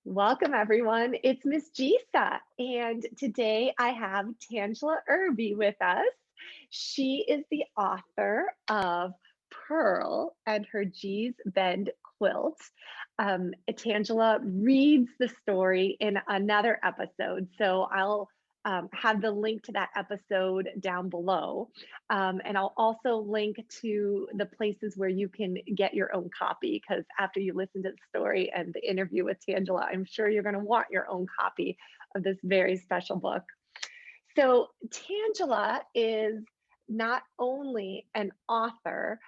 Welcome, everyone. It's Miss Gisa, and today I have Tangela Irby with us. She is the author of Pearl and Her Gees Bend Quilt. Tangela reads the story in another episode, so I'll have the link to that episode down below. And I'll also link to the places where you can get your own copy because after you listen to the story and the interview with Tangela, I'm sure you're going to want your own copy of this very special book. So, Tangela is not only an author,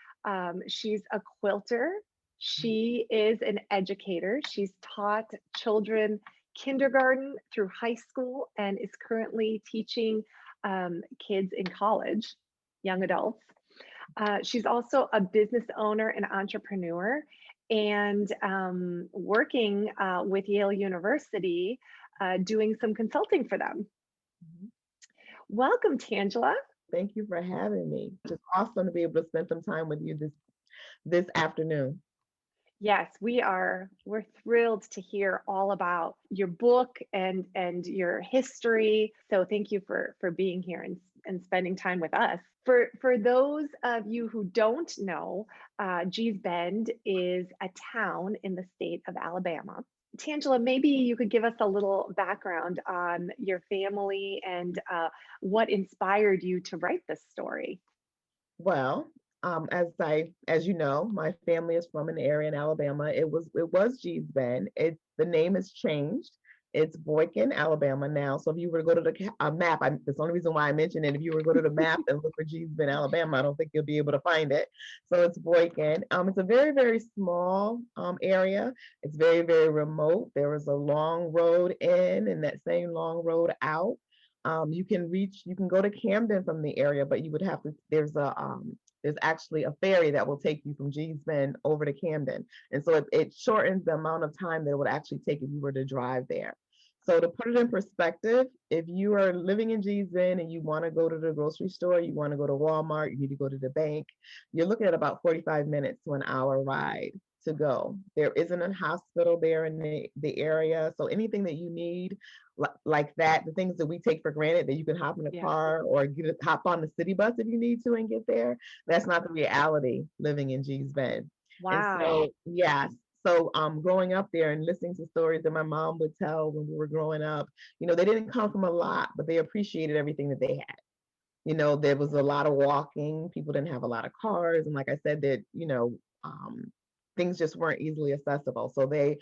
she's a quilter, she is an educator. She's taught children kindergarten through high school and is currently teaching kids in college, young adults. She's also a business owner and entrepreneur and working with Yale University, doing some consulting for them. Mhm. Welcome, Tangela. Thank you for having me. Just awesome to be able to spend some time with you this afternoon. Yes, we're thrilled to hear all about your book and your history. So thank you for being here and spending time with us. For those of you who don't know, Gees Bend is a town in the state of Alabama. Tangela, maybe you could give us a little background on your family and what inspired you to write this story. Well, as you know, my family is from an area in Alabama. It was Gees Bend. The name has changed. It's Boykin, Alabama now. So if you were to go to the map, that's the only reason why I mentioned it. If you were to go to the map and look for Gees Bend, Alabama, I don't think you'll be able to find it. So it's Boykin. It's a very, very small area. It's very, very remote. There is a long road in and that same long road out. You can go to Camden from the area, but you would have to, there's actually a ferry that will take you from Gees Bend over to Camden. And so it shortens the amount of time that it would actually take if you were to drive there. So to put it in perspective, if you are living in Gees Bend and you want to go to the grocery store, you want to go to Walmart, you need to go to the bank, you're looking at about 45 minutes to an hour ride to go. There isn't a hospital there in the area. So anything that you need like that, the things that we take for granted that you can hop in a Yeah. car or hop on the city bus if you need to and get there, that's not the reality living in Gees Bend. And Wow. so, yes. So growing up there and listening to stories that my mom would tell when we were growing up, they didn't come from a lot, but they appreciated everything that they had. There was a lot of walking. People didn't have a lot of cars. And like I said, that, things just weren't easily accessible. So they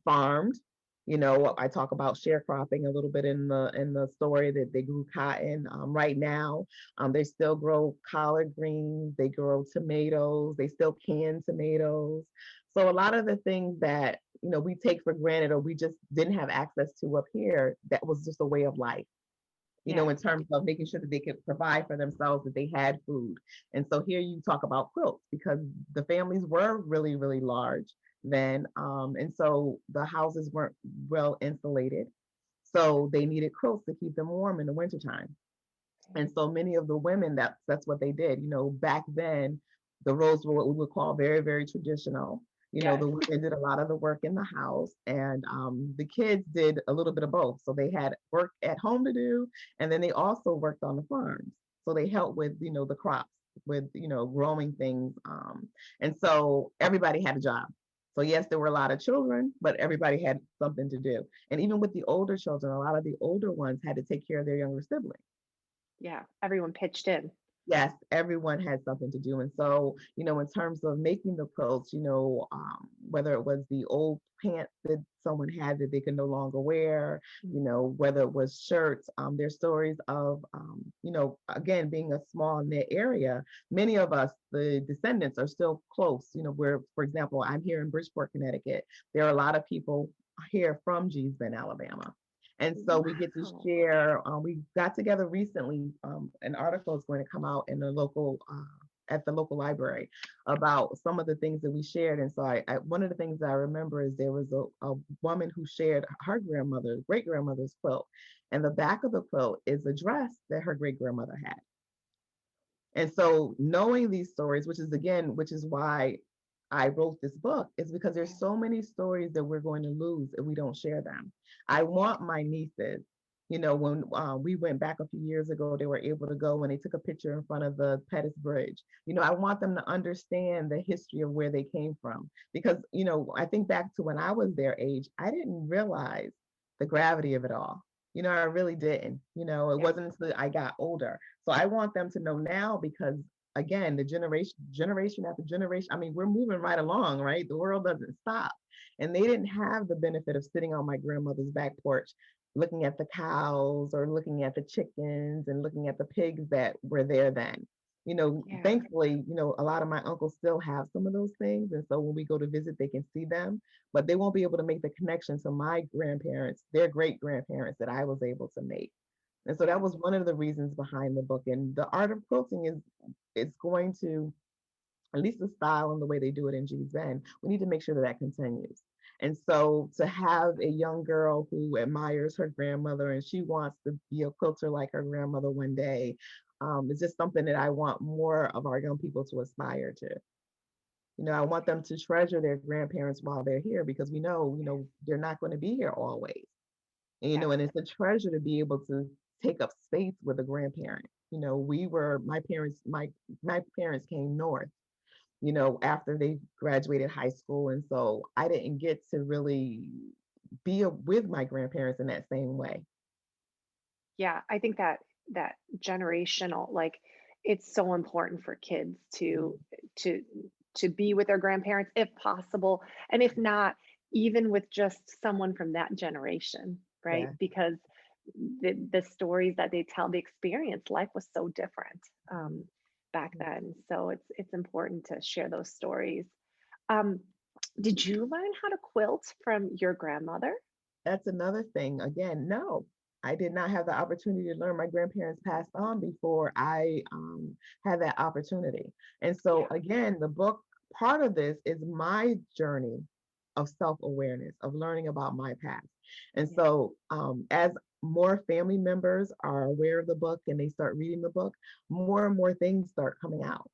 farmed. I talk about sharecropping a little bit in the story that they grew cotton. Right now, they still grow collard greens. They grow tomatoes. They still can tomatoes. So a lot of the things that we take for granted or we just didn't have access to up here, that was just a way of life, Yeah. in terms of making sure that they could provide for themselves, that they had food. And so here you talk about quilts because the families were really, really large then. And so the houses weren't well insulated. So they needed quilts to keep them warm in the wintertime. And so many of the women, that's what they did. Back then, the roles were what we would call very, very traditional. Yes. The women did a lot of the work in the house, and the kids did a little bit of both. So they had work at home to do, and then they also worked on the farms. So they helped with, the crops, with, growing things. And so everybody had a job. So yes, there were a lot of children, but everybody had something to do. And even with the older children, a lot of the older ones had to take care of their younger siblings. Yeah. Everyone pitched in. Yes, everyone had something to do. And so, in terms of making the quilts, whether it was the old pants that someone had that they could no longer wear, whether it was shirts, there's stories of, again, being a small knit area, many of us, the descendants, are still close, where, for example, I'm here in Bridgeport, Connecticut. There are a lot of people here from Gees Bend, Alabama. And so we get to Wow. share. We got together recently. An article is going to come out in at the local library about some of the things that we shared. And so one of the things that I remember is there was a woman who shared her great grandmother's quilt. And the back of the quilt is a dress that her great grandmother had. And so knowing these stories, which is why I wrote this book is because Yeah. there's so many stories that we're going to lose if we don't share them. I want my nieces, when we went back a few years ago, they were able to go and they took a picture in front of the Pettus Bridge. I want them to understand the history of where they came from because, I think back to when I was their age, I didn't realize the gravity of it all. I really didn't. It Yeah. wasn't until I got older. So I want them to know now because again, the generation after generation, I mean, we're moving right along, right? The world doesn't stop. And they didn't have the benefit of sitting on my grandmother's back porch looking at the cows or looking at the chickens and looking at the pigs that were there then. Yeah. Thankfully, a lot of my uncles still have some of those things. And so when we go to visit, they can see them, but they won't be able to make the connection to my grandparents, their great grandparents that I was able to make. And so that Yeah. was one of the reasons behind the book. And the art of quilting is it's going to, at least the style and the way they do it in Gees Bend, we need to make sure that that continues. And so to have a young girl who admires her grandmother and she wants to be a quilter like her grandmother one day, is just something that I want more of our young people to aspire to. I want them to treasure their grandparents while they're here because we know, they're not going to be here always. And, Yeah. and it's a treasure to be able to take up space with a grandparent. We were my parents came north, after they graduated high school. And so I didn't get to really be with my grandparents in that same way. Yeah, I think that that generational, like, it's so important for kids Mhm. to to be with their grandparents if possible, and if not, even with just someone from that generation, right? Yeah. Because the stories that they tell, the experience, life was so different Mhm. back Yeah. then. So it's important to share those stories. Um, did you learn how to quilt from your grandmother? That's another thing. Again, no, I did not have the opportunity to learn. My grandparents passed on before I had that opportunity. And so, Yeah, again, the book, part of this is my journey of self awareness, of learning about my past. And yeah, so, as more family members are aware of the book and they start reading the book, more and more things start coming out.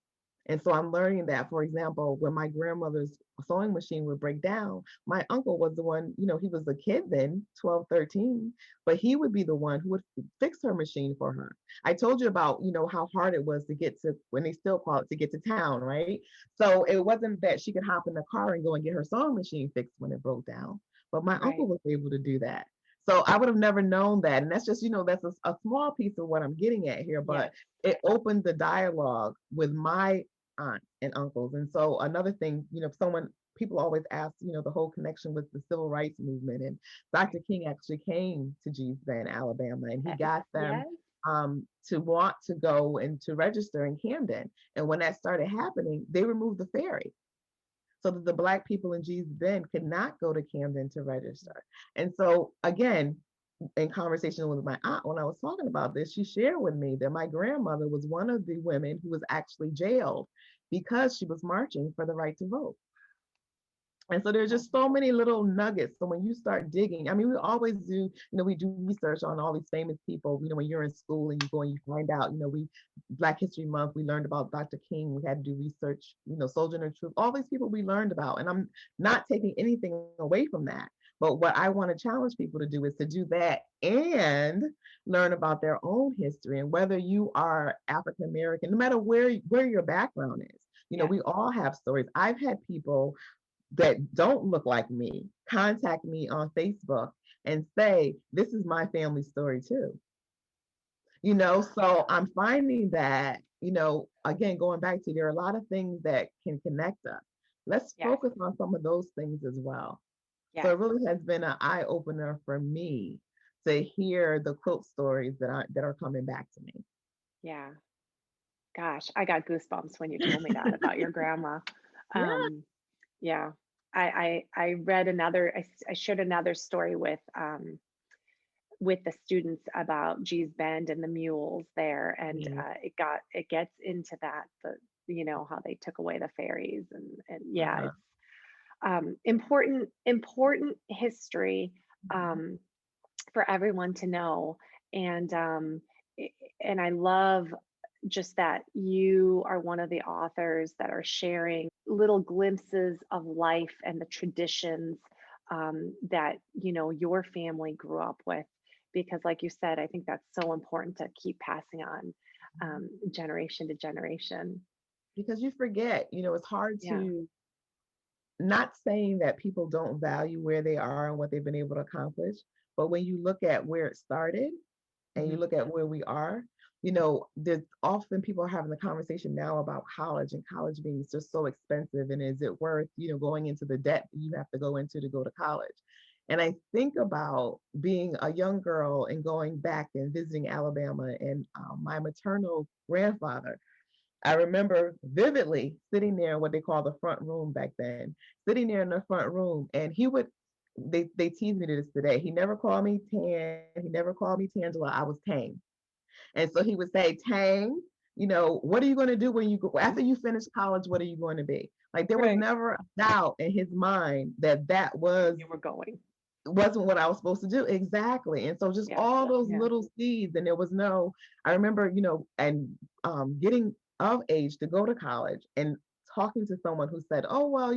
And so I'm learning that, for example, when my grandmother's sewing machine would break down, my uncle was the one, he was a kid then, 12, 13, but he would be the one who would fix her machine for her. I told you about, how hard it was to get to, when they still call it, to get to town, right? So it wasn't that she could hop in the car and go and get her sewing machine fixed when it broke down, but my uncle right. was able to do that. So I would have never known that. And that's just, that's a small piece of what I'm getting at here, but Yes, it opened the dialogue with my aunts and uncles. And so another thing, people always ask, the whole connection with the civil rights movement. And Dr. right. King actually came to Gees Bend, Alabama, and he Yes, got them yes, to want to go and to register in Camden. And when that started happening, they removed the ferry so that the Black people in Gees Bend could not go to Camden to register. And so, again, in conversation with my aunt, when I was talking about this, she shared with me that my grandmother was one of the women who was actually jailed because she was marching for the right to vote. And so there's wow, just so many little nuggets. So when you start digging, I mean, we always do, we do research on all these famous people, when you're in school and you go and you find out, Black History Month, we learned about Dr. King, we had to do research, Soldier and Truth, all these people we learned about. And I'm not taking anything away from that. But what I want to challenge people to do is to do that and learn about their own history. And whether you are African American, no matter where your background is, yes, we all have stories. I've had people that don't look like me contact me on Facebook and say, this is my family story too. So I'm finding that, again, going back to, there are a lot of things that can connect us. Let's yes, focus on some of those things as well. So yes, it really has been an eye opener for me to hear the quilt stories that are coming back to me. yeah. Gosh, I got goosebumps when you told me that about your grandma. Yeah. Um, yeah, I read another, I shared another story with the students about Gee's Bend and the mules there, and Yeah. it gets into that, the how they took away the ferries, and yeah, Uh-huh. it's important history Mhm. um, for everyone to know, and I love just that you are one of the authors that are sharing little glimpses of life and the traditions that your family grew up with. Because, like you said, I think that's so important to keep passing on generation to generation. Because you forget, it's hard Yeah. to, not saying that people don't value where they are and what they've been able to accomplish, but when you look at where it started and you Hmm. look at where we are, there's often people are having the conversation now about college and college being just so expensive, and is it worth, going into the debt you have to go into to go to college. And I think about being a young girl and going back and visiting Alabama, and my maternal grandfather, I remember vividly sitting there in what they call the front room back then, sitting there in the front room, and they tease me to this today. He never called me Tan, he never called me Tangela, I was Tang. And so he would say, Tang, what are you going to do when you go after you finish college? What are you going to be? Like, there was Right. never a doubt in his mind that that You were going. wasn't what I was supposed to do. Exactly. And so just Yeah. all those Yeah. little seeds, and there was no, I remember, and getting of age to go to college and talking to someone who said, oh, well,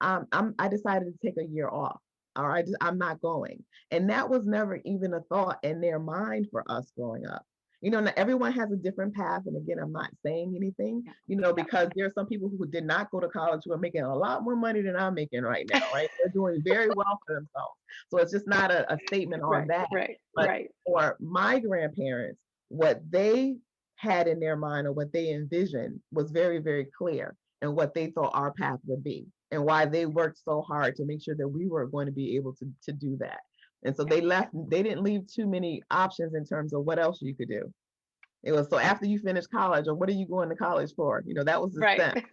I decided to take a year off, or I'm not going. And that was never even a thought in their mind for us growing up. Now everyone has a different path. And again, I'm not saying anything, Yeah. because there are some people who did not go to college who are making a lot more money than I'm making right now, right? They're doing very well for themselves. So it's just not a statement on Right. that. Right. But Right. for my grandparents, what they had in their mind or what they envisioned was very, very clear, and what they thought our path would be, and why they worked so hard to make sure that we were going to be able to do that. And so Yeah. they didn't leave too many options in terms of what else you could do. It was, so after you finish college, or what are you going to college for? That was the Right. step.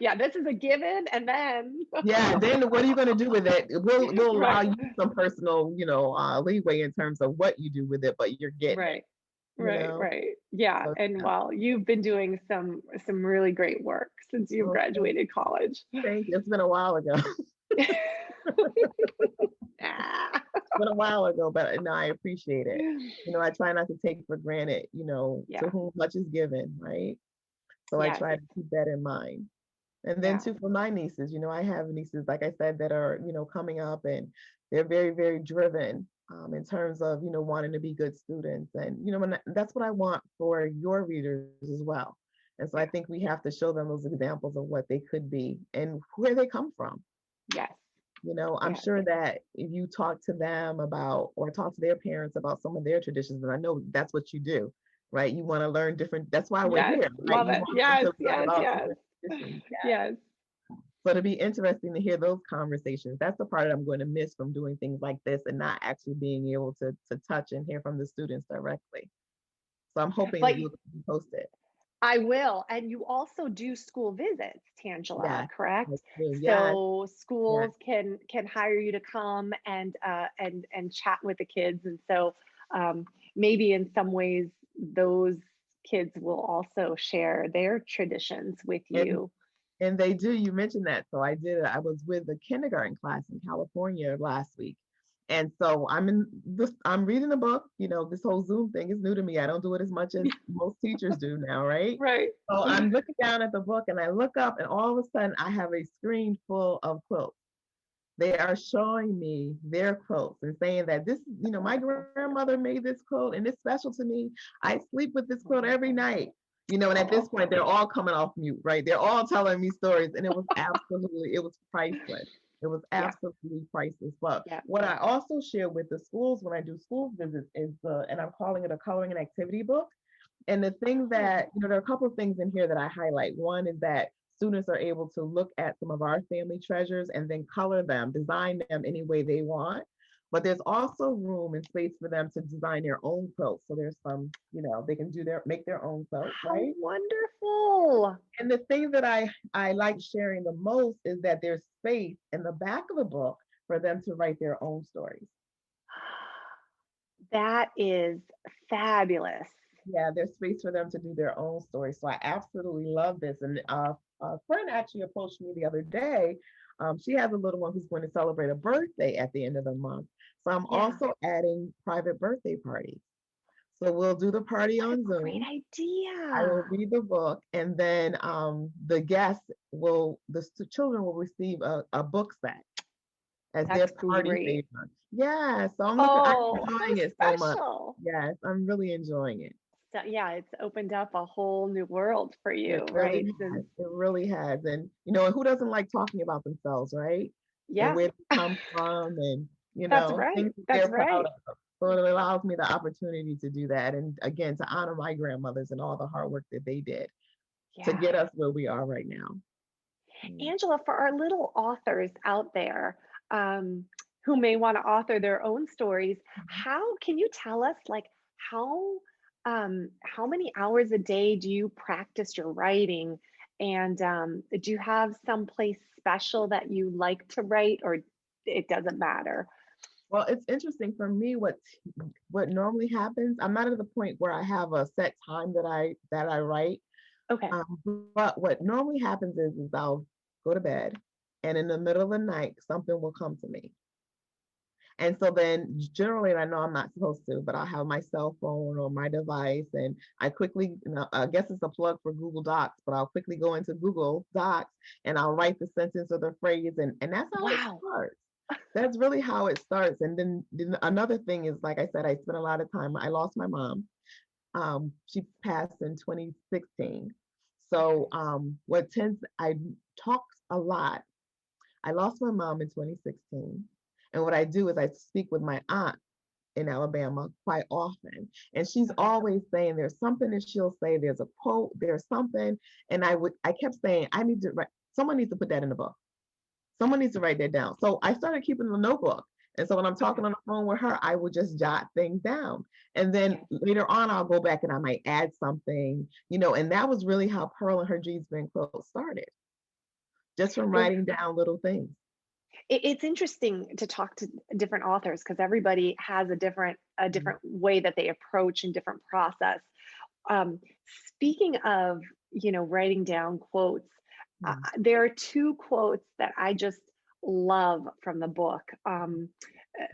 Yeah. This is a given, and then Yeah, then what are you going to do with it? We'll allow right. you some personal, leeway in terms of what you do with it, but you're getting it, Right. Right. Right. Yeah. So, And yeah. well, you've been doing some really great work since you've Well, graduated college. thank you. It's been a while ago. Ah. Been a while ago, but no, I appreciate it. I try not to take for granted, to Yeah. whom much is given, right? So I Yes. try to keep that in mind. And then Yeah. too, for my nieces, I have nieces, like I said, that are, coming up, and they're very, very driven, in terms of, wanting to be good students. And, and that's what I want for your readers as well. And so I Yeah. think we have to show them those examples of what they could be and where they come from. Yes. I'm Yes. sure that if you talk to them about, or talk to their parents about some of their traditions, and I know that's what you do, right? You want to learn different, that's why we're Yes. here, right? Love You it. want them Yes. to learn Yes. about Yes. different traditions. Yeah. Yes. So it'll be interesting to hear those conversations. That's the part I'm going to miss from doing things like this and not actually being able to touch and hear from the students directly. So I'm hoping But that you'll post it. I will. And you also do school visits, Tangela, Yeah. correct? Yeah. So Yeah. schools can hire you to come and chat with the kids. And so maybe in some ways those kids will also share their traditions with And you. and they do. You mentioned that. So I did. I was with a kindergarten class in California last week. And so I'm reading a book. This whole Zoom thing is new to me. I don't do it as much as most teachers do now, right? Right. So I'm looking down at the book, and I look up, and all of a sudden I have a screen full of quilts. They are showing me their quilts and saying that this, my grandmother made this quilt and it's special to me. I sleep with this quilt every night. And at this Oh, point, they're all coming off mute, right? They're all telling me stories, and it was priceless. It was yeah. absolutely priceless. But Yeah. what I also share with the schools when I do school visits is and I'm calling it a coloring and activity book. And the thing Oh, that, there are a couple of things in here that I highlight. One is that students are able to look at some of our family treasures and then color them, design them any way they want. But there's also room and space for them to design their own quilts. So there's some, they can make their own quilts, how right? wonderful. And the thing that I like sharing the most is that there's space in the back of the book for them to write their own stories. That is fabulous. Yeah, there's space for them to do their own story. So I absolutely love this. And a friend actually approached me the other day. She has a little one who's going to celebrate a birthday at the end of the month. So I'm Yeah. also adding private birthday parties. So we'll do the party What a on great Zoom. I will idea. read the book, and then the guests will, children will receive a book set as their That's party great. favor. Yeah, so I'm Oh, enjoying how it so much. special. Yes, I'm really enjoying it. So, yeah, it's opened up a whole new world for It you, really right? has. Since, It really has. And and who doesn't like talking about themselves, right? And yeah, where they come from and, that's right. things that That's they're proud right. of. So it allows me the opportunity to do that. And again, to honor my grandmothers and all the hard work that they did to Yeah. get us where we are right now. Mm. Angela, for our little authors out there, um, who may want to author their own stories, how can you tell us, like, how many hours a day do you practice your writing? And do you have some place special that you like to write, or it doesn't matter? Well, it's interesting for me what normally happens. I'm not at the point where I have a set time that I write. Okay. But what normally happens is I'll go to bed, and in the middle of the night, something will come to me. And so then generally, and I know I'm not supposed to, but I'll have my cell phone or my device, and I quickly, I guess it's a plug for Google Docs, but I'll quickly go into Google Docs and I'll write the sentence or the phrase, and that's how it Wow. starts. That's really how it starts. And then another thing is, like I said, I spent a lot of time. I lost my mom. She passed in 2016. So I talk a lot. I lost my mom in 2016. And what I do is I speak with my aunt in Alabama quite often. And she's Okay. always saying there's something that she'll say, there's a quote, there's something. And I kept saying, I need to write, someone needs to put that in the book. Someone needs to write that down. So I started keeping a notebook. And so when I'm talking Okay. on the phone with her, I would just jot things down. And then Yes. later on, I'll go back and I might add something, and that was really how Pearl and Her Gees Bend Quilt started, just from Well, writing down little things. it's interesting to talk to different authors because everybody has a Mhm. different way that they approach and different process. Um, Speaking of, writing down quotes, Mhm. there are two quotes that I just love from the book.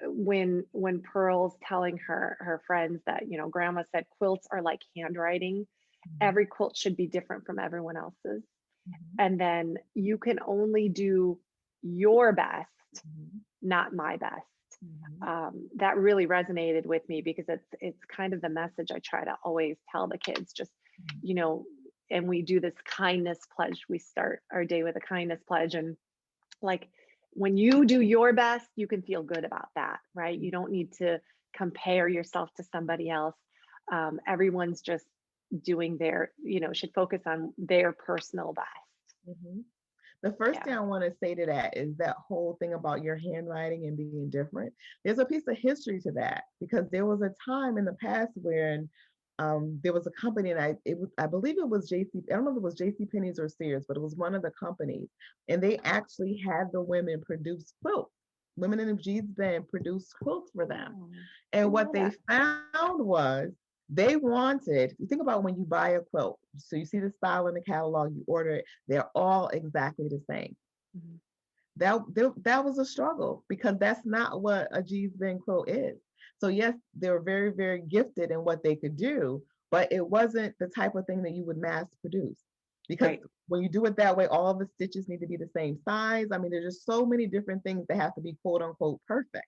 When Pearl's telling her friends that, Grandma said quilts are like handwriting. Mhm. Every quilt should be different from everyone else's, Mhm. and then you can only do your best, Mhm. not my best. Mhm. That really resonated with me because it's kind of the message I try to always tell the kids. Just, Mhm. you know, and we do this kindness pledge. We start our day with a kindness pledge, and like when you do your best, you can feel good about that, right? You don't need to compare yourself to somebody else. Everyone's just doing should focus on their personal best. Mhm. The first Yeah. thing I want to say to that is that whole thing about your handwriting and being different. There's a piece of history to that because there was a time in the past when there was a company, and I believe it was JC. I don't know if it was JC Penney's or Sears, but it was one of the companies, and they actually had the women produce quilts. Women in the Gees Bend produced quilts for them. Oh, I And didn't what know they that. found was they wanted, you think about when you buy a quilt, so you see the style in the catalog, you order it, they're all exactly the same. Mhm. That was a struggle because that's not what a Gees Bend quilt is. So yes, they were very, very gifted in what they could do, but it wasn't the type of thing that you would mass produce. Because Right. when you do it that way, all of the stitches need to be the same size. I mean, there's just so many different things that have to be quote unquote perfect.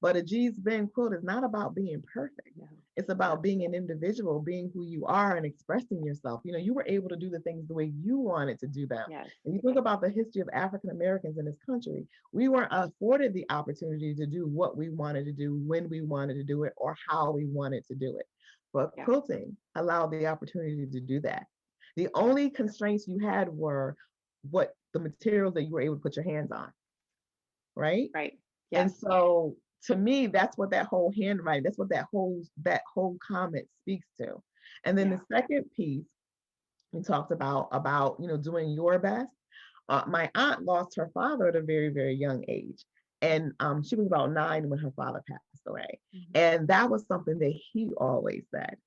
But a G's Ben quote is not about being perfect. No. It's No. about being an individual, being who you are and expressing yourself. You were able to do the things the way you wanted to do them. Yes. And you think about the history of African Americans in this country, we weren't afforded the opportunity to do what we wanted to do, when we wanted to do it, or how we wanted to do it. But Yeah. quilting allowed the opportunity to do that. The only constraints you had were what the materials that you were able to put your hands on, right? Right. And Yes. so to me, that's what that whole handwriting, that's what that whole comment speaks to. And then the Yeah. second piece we talked about doing your best. My aunt lost her father at a very, very young age. And she was about 9 when her father passed away. Mhm. And that was something that he always said.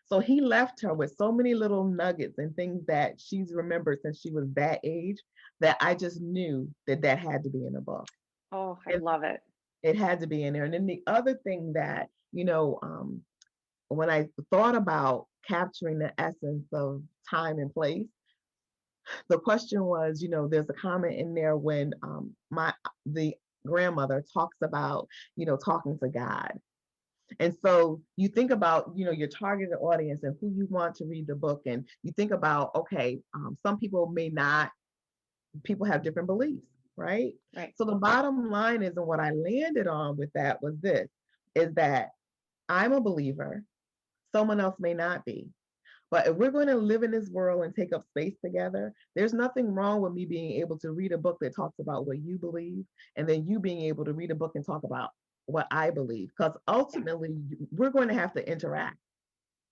So he left her with so many little nuggets and things that she's remembered since she was that age that I just knew that that had to be in a book. Oh, I And love it. it had to be in there. And then the other thing that, when I thought about capturing the essence of time and place, the question was, there's a comment in there when the grandmother talks about, talking to God. And so you think about, your targeted audience and who you want to read the book. And you think about, okay, some people may not, people have different beliefs, right? Right. So the bottom line is, and what I landed on with that was this, is that I'm a believer, someone else may not be. But if we're going to live in this world and take up space together, there's nothing wrong with me being able to read a book that talks about what you believe, and then you being able to read a book and talk about what I believe. Because Yeah. ultimately, we're going to have to interact.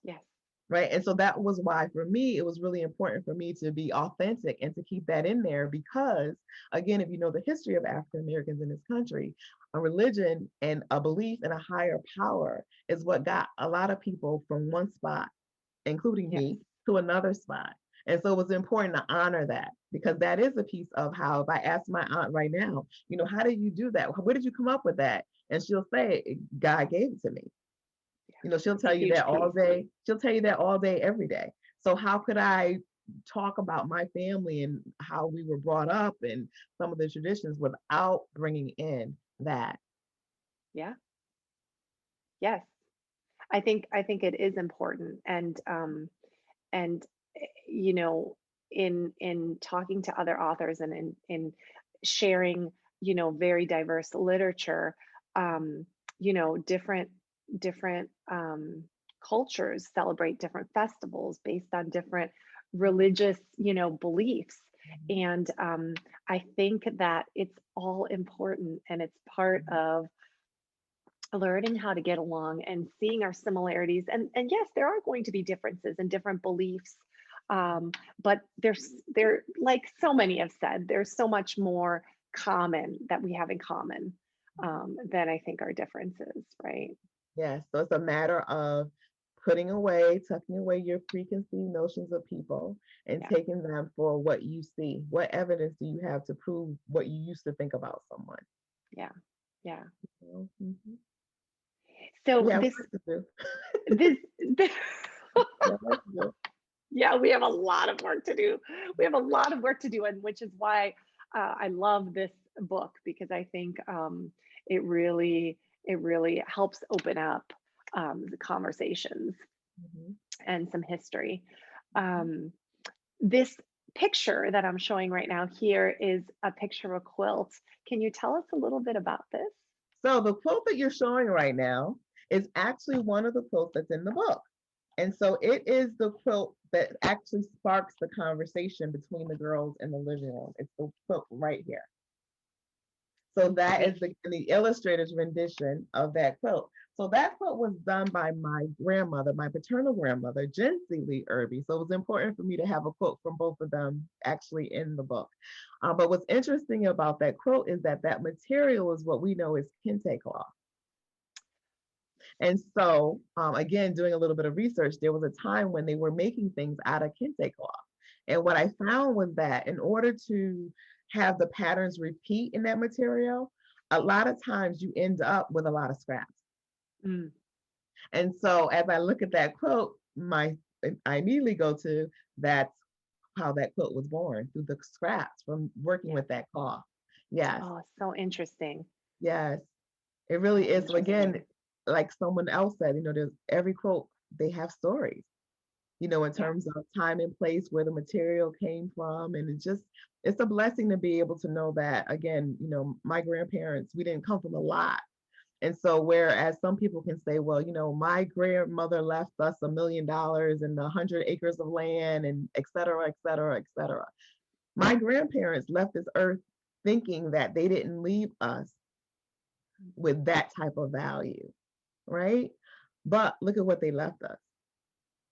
Yes. Right. And so that was why, for me, it was really important for me to be authentic and to keep that in there because, again, if you know the history of African Americans in this country, a religion and a belief in a higher power is what got a lot of people from one spot, including Yes. me, to another spot. And so it was important to honor that because that is a piece of how, if I ask my aunt right now, how did you do that? Where did you come up with that? And she'll say, God gave it to me. She'll It's a tell you huge that all piece. day. She'll tell you that all day, every day. So how could I talk about my family and how we were brought up and some of the traditions without bringing in that? Yeah. Yes. I think it is important, and you know, in talking to other authors and in sharing, very diverse literature, um, different cultures celebrate different festivals based on different religious, beliefs. Mhm. And I think that it's all important and it's part Mhm. of learning how to get along and seeing our similarities. And yes, there are going to be differences and different beliefs, but there, like so many have said, there's so much more common that we have in common, than I think our differences, right? Yes. So it's a matter of putting away, tucking away your preconceived notions of people and Yeah. taking them for what you see. What evidence do you have to prove what you used to think about someone? Yeah. Yeah. Mhm. We So have this work to do. this, We have work to do. yeah, we have a lot of work to do. We have a lot of work to do, and which is why I love this book, because I think it really it really helps open up the conversations Mhm. and some history. Mhm. Um, this picture that I'm showing right now here is a picture of a quilt. Can you tell us a little bit about this? So the quote that you're showing right now is actually one of the quotes that's in the book. And so it is the quilt that actually sparks the conversation between the girls in the living room. It's the quilt right here. So that Right. is the illustrator's rendition of that quilt. So that quilt was done by my grandmother, my paternal grandmother, Jency Lee Irby. So it was important for me to have a quote from both of them actually in the book. But what's interesting about that quilt is that that material is what we know as kente cloth. And so, again, doing a little bit of research, there was a time when they were making things out of kente cloth. And what I found was that in order to have the patterns repeat in that material, a lot of times you end up with a lot of scraps. Mm, And so as I look at that quote, I immediately go to that's how that quilt was born through the scraps from working yeah. with that cloth. Yes, Oh, so interesting. yes. It really So is. So interesting. again, like someone else said, there's every quote, they have stories, in Yeah. terms of time and place where the material came from. And it's a blessing to be able to know that, again, my grandparents, we didn't come from a lot. And so, whereas some people can say, well, my grandmother left us $1 million and 100 acres of land and et cetera, et cetera, et cetera. My grandparents left this earth thinking that they didn't leave us with that type of value, right? But look at what they left us.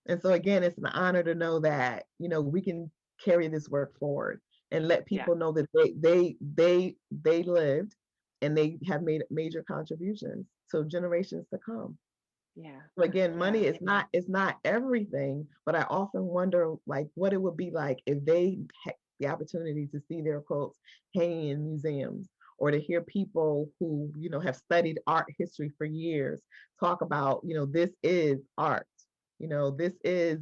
And so again, it's an honor to know that, we can carry this work forward and let Yeah. people know that they lived and they have made major contributions to generations to come. Yeah. So again, Yeah. money is not everything, but I often wonder like what it would be like if they had the opportunity to see their quotes hanging in museums or to hear people who, have studied art history for years talk about, this is art. This is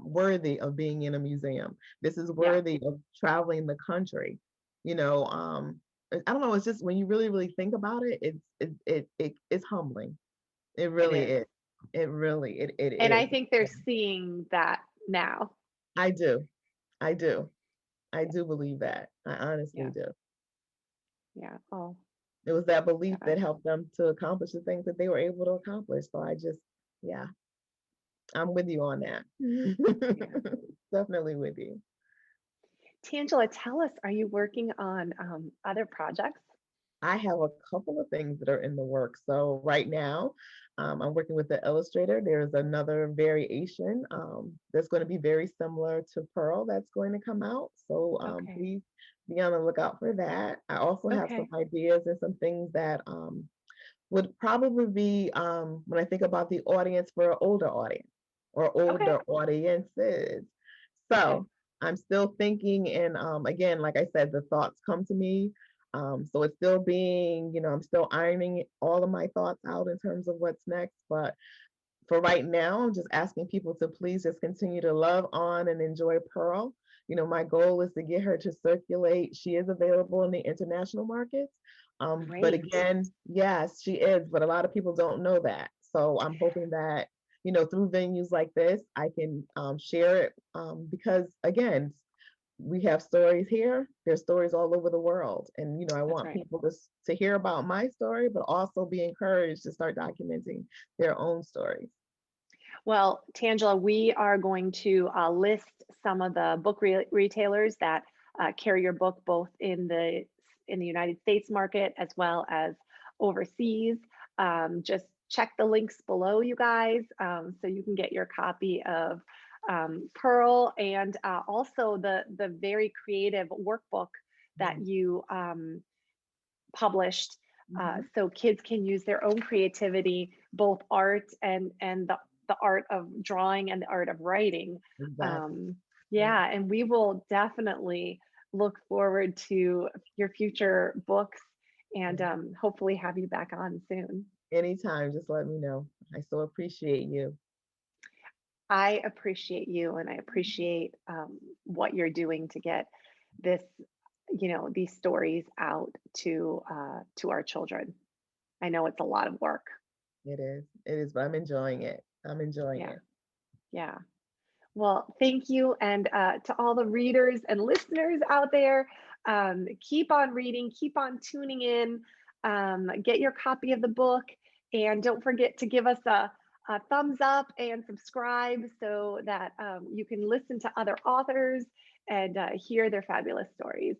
worthy of being in a museum. This is Yeah, worthy of traveling the country. You know, I don't know. It's just when you really, really think about it, it's humbling. It it really is. is. It really it And is. I think they're seeing that now. I do. I do. I do believe that. I honestly Yeah. do. Yeah. Oh, It was that belief gosh. that helped them to accomplish the things that they were able to accomplish. So yeah, I'm with you on that. Yeah. Definitely with you. Tangela, tell us, are you working on other projects? I have a couple of things that are in the works. So right now, I'm working with the illustrator. There's another variation that's going to be very similar to Pearl that's going to come out. So Okay. please be on the lookout for that. I also have some Okay. ideas and some things that would probably be when I think about the audience for an older audience or Okay. older audiences. Okay. So I'm still thinking, and again, like I said, the thoughts come to me. So it's still being, I'm still ironing all of my thoughts out in terms of what's next. But for right now, I'm just asking people to please just continue to love on and enjoy Pearl. My goal is to get her to circulate. She is available in the international markets. But Great. again, yes, she is, but a lot of people don't know that. So I'm hoping that, through venues like this, I can share it because, again, we have stories here. There's stories all over the world. And, I That's want right. people to hear about my story, but also be encouraged to start documenting their own stories. Well, Tangela, we are going to list some of the book retailers that carry your book both in the United States market as well as overseas. Just check the links below, you guys, so you can get your copy of Pearl and also the very creative workbook that Mhm. you published, Mhm. so kids can use their own creativity, both art and the art of drawing and the art of writing. Exactly. Um, Yeah. yeah, and we will definitely look forward to your future books and Yeah. hopefully have you back on soon. Anytime, just let me know. I so appreciate you. I appreciate you and I appreciate what you're doing to get this, these stories out to our children. I know it's a lot of work. It is. It is, but I'm enjoying it. I'm enjoying Yeah. it. Yeah. Well, thank you. And to all the readers and listeners out there, keep on reading, keep on tuning in, get your copy of the book, and don't forget to give us a thumbs up and subscribe so that you can listen to other authors and hear their fabulous stories.